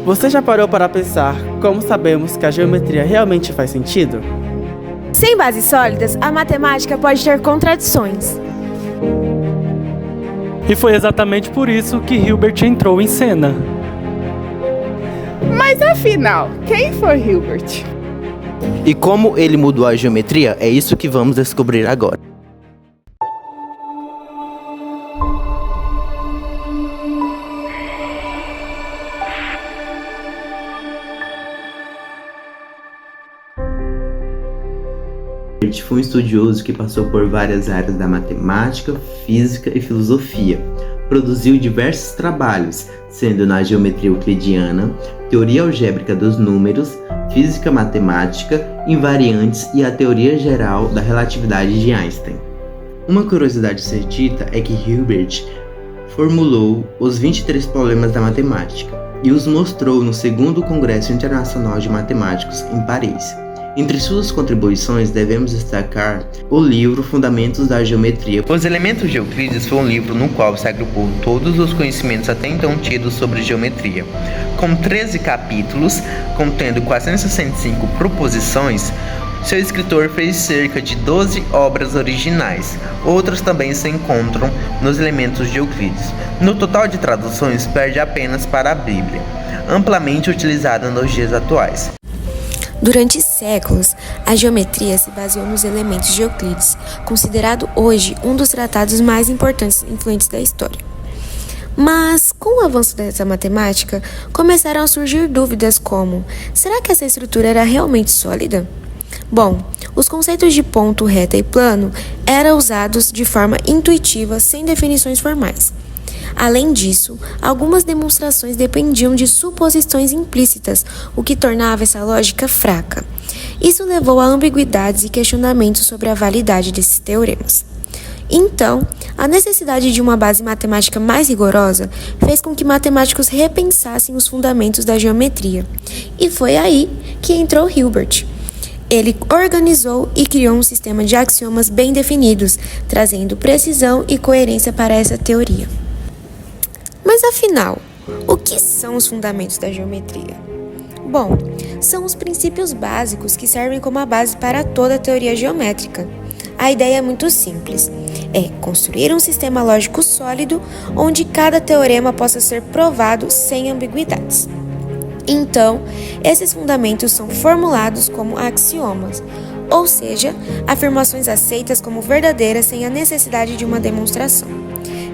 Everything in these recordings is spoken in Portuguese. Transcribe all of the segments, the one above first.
Você já parou para pensar como sabemos que a geometria realmente faz sentido? Sem bases sólidas, a matemática pode ter contradições. E foi exatamente por isso que Hilbert entrou em cena. Mas afinal, quem foi Hilbert? E como ele mudou a geometria, é isso que vamos descobrir agora. Hilbert foi um estudioso que passou por várias áreas da matemática, física e filosofia. Produziu diversos trabalhos, sendo na geometria euclidiana, teoria algébrica dos números, física matemática, invariantes e a teoria geral da relatividade de Einstein. Uma curiosidade a ser dita é que Hilbert formulou os 23 problemas da matemática e os mostrou no segundo Congresso Internacional de Matemáticos em Paris. Entre suas contribuições, devemos destacar o livro Fundamentos da Geometria. Os Elementos de Euclides foi um livro no qual se agrupou todos os conhecimentos até então tidos sobre geometria. Com 13 capítulos, contendo 465 proposições, seu escritor fez cerca de 12 obras originais. Outras também se encontram nos Elementos de Euclides. No total de traduções, perde apenas para a Bíblia, amplamente utilizada nos dias atuais. Durante séculos, a geometria se baseou nos Elementos de Euclides, considerado hoje um dos tratados mais importantes e influentes da história. Mas, com o avanço dessa matemática, começaram a surgir dúvidas como: será que essa estrutura era realmente sólida? Bom, os conceitos de ponto, reta e plano eram usados de forma intuitiva, sem definições formais. Além disso, algumas demonstrações dependiam de suposições implícitas, o que tornava essa lógica fraca. Isso levou a ambiguidades e questionamentos sobre a validade desses teoremas. Então, a necessidade de uma base matemática mais rigorosa fez com que matemáticos repensassem os fundamentos da geometria. E foi aí que entrou Hilbert. Ele organizou e criou um sistema de axiomas bem definidos, trazendo precisão e coerência para essa teoria. Mas afinal, o que são os fundamentos da geometria? Bom, são os princípios básicos que servem como a base para toda a teoria geométrica. A ideia é muito simples, é construir um sistema lógico sólido onde cada teorema possa ser provado sem ambiguidades. Então, esses fundamentos são formulados como axiomas, ou seja, afirmações aceitas como verdadeiras sem a necessidade de uma demonstração.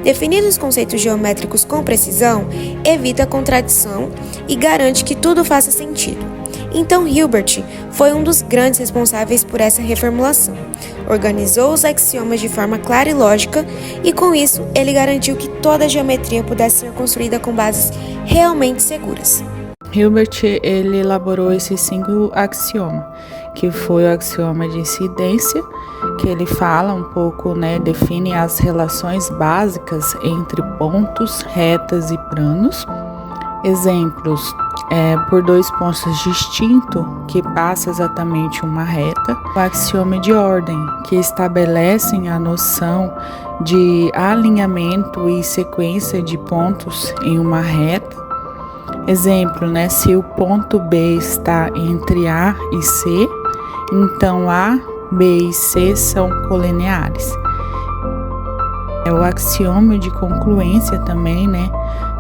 Definir os conceitos geométricos com precisão evita a contradição e garante que tudo faça sentido. Então, Hilbert foi um dos grandes responsáveis por essa reformulação. Organizou os axiomas de forma clara e lógica e, com isso, ele garantiu que toda a geometria pudesse ser construída com bases realmente seguras. Hilbert ele elaborou esses 5 axiomas, que foi o axioma de incidência, que ele fala um pouco, define as relações básicas entre pontos, retas e planos. Exemplos, por 2 pontos distintos, que passa exatamente uma reta. O axioma de ordem, que estabelecem a noção de alinhamento e sequência de pontos em uma reta. Exemplo, se o ponto B está entre A e C, então A, B e C são colineares. É o axioma de concluência também,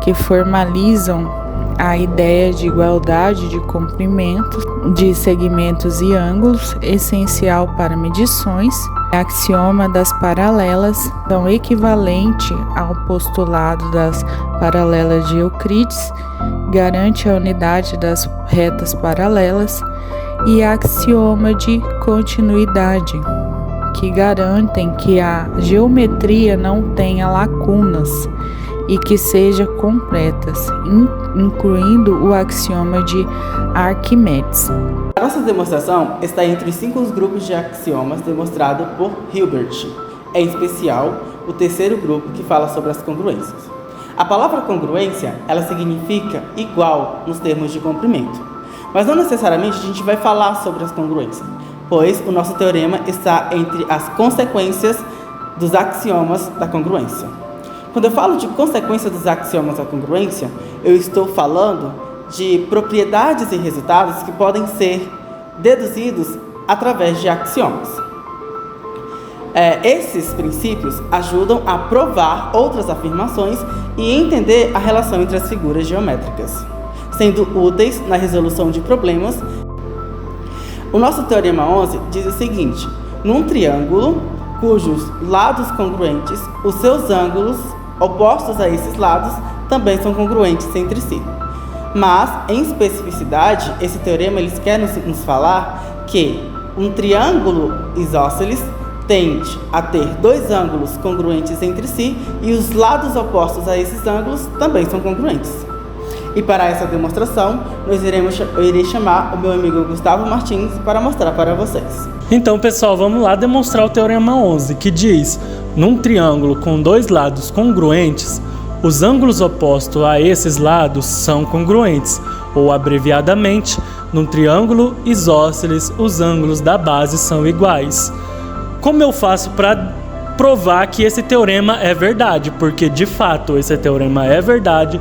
que formalizam a ideia de igualdade de comprimentos, de segmentos e ângulos, essencial para medições. O axioma das paralelas são equivalente ao postulado das paralelas de Euclides, garante a unidade das retas paralelas, e axioma de continuidade, que garantem que a geometria não tenha lacunas e que seja completas, incluindo o axioma de Arquimedes. A nossa demonstração está entre os 5 grupos de axiomas demonstrados por Hilbert, em especial o terceiro grupo que fala sobre as congruências. A palavra congruência, ela significa igual nos termos de comprimento, mas não necessariamente a gente vai falar sobre as congruências, pois o nosso teorema está entre as consequências dos axiomas da congruência. Quando eu falo de consequência dos axiomas da congruência, eu estou falando de propriedades e resultados que podem ser deduzidos através de axiomas. Esses princípios ajudam a provar outras afirmações e entender a relação entre as figuras geométricas, sendo úteis na resolução de problemas. O nosso Teorema 11 diz o seguinte: num triângulo cujos lados congruentes, os seus ângulos opostos a esses lados também são congruentes entre si. Mas, em especificidade, esse teorema ele quer nos falar que um triângulo isósceles tende a ter dois ângulos congruentes entre si e os lados opostos a esses ângulos também são congruentes. E para essa demonstração, eu irei chamar o meu amigo Gustavo Martins para mostrar para vocês. Então, pessoal, vamos lá demonstrar o Teorema 11, que diz: num triângulo com dois lados congruentes, os ângulos opostos a esses lados são congruentes, ou abreviadamente, num triângulo isósceles, os ângulos da base são iguais. Como eu faço para provar que esse teorema é verdade? Porque, de fato, esse teorema é verdade.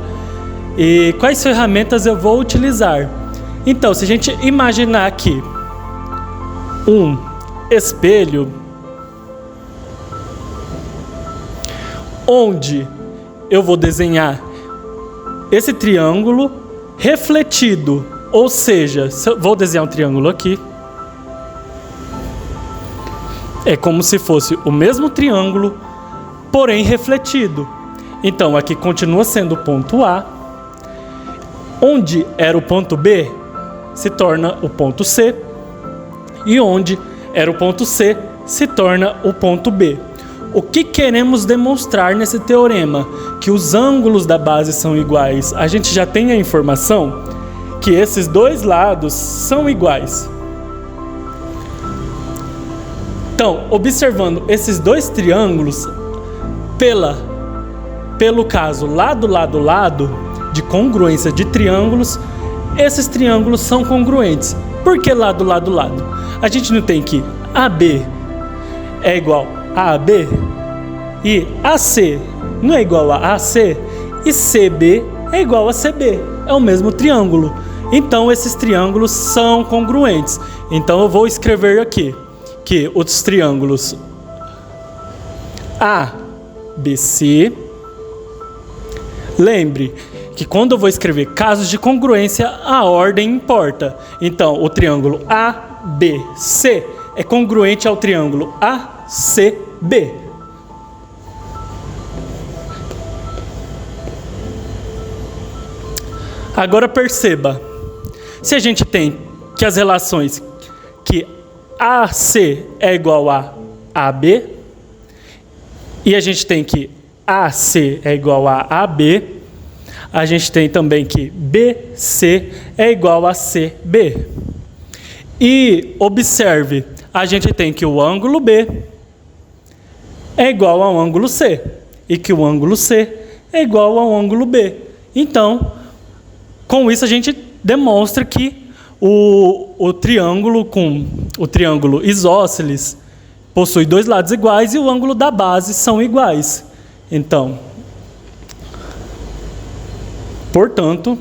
E quais ferramentas eu vou utilizar? Então, se a gente imaginar aqui um espelho onde eu vou desenhar esse triângulo refletido, ou seja, se eu vou desenhar um triângulo aqui, é como se fosse o mesmo triângulo, porém refletido. Então, aqui continua sendo o ponto A. Onde era o ponto B, se torna o ponto C. E onde era o ponto C, se torna o ponto B. O que queremos demonstrar nesse teorema? Que os ângulos da base são iguais. A gente já tem a informação que esses dois lados são iguais. Então, observando esses dois triângulos, pelo caso lado, de congruência de triângulos, esses triângulos são congruentes. Por que lado? A gente não tem que AB é igual a AB e AC não é igual a AC e CB é igual a CB. É o mesmo triângulo. Então, esses triângulos são congruentes. Então, eu vou escrever aqui que os triângulos ABC, lembre que quando eu vou escrever casos de congruência, a ordem importa. Então, o triângulo ABC é congruente ao triângulo ACB. Agora perceba, se a gente tem que as relações que AC é igual a AB, e a gente tem que AC é igual a AB, a gente tem também que BC é igual a CB. E observe, a gente tem que o ângulo B é igual ao ângulo C e que o ângulo C é igual ao ângulo B. Então, com isso a gente demonstra que o triângulo isósceles possui dois lados iguais e o ângulo da base são iguais. Então, portanto,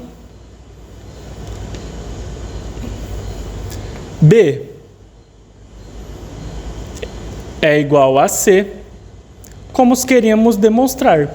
B é igual a C, como queríamos demonstrar.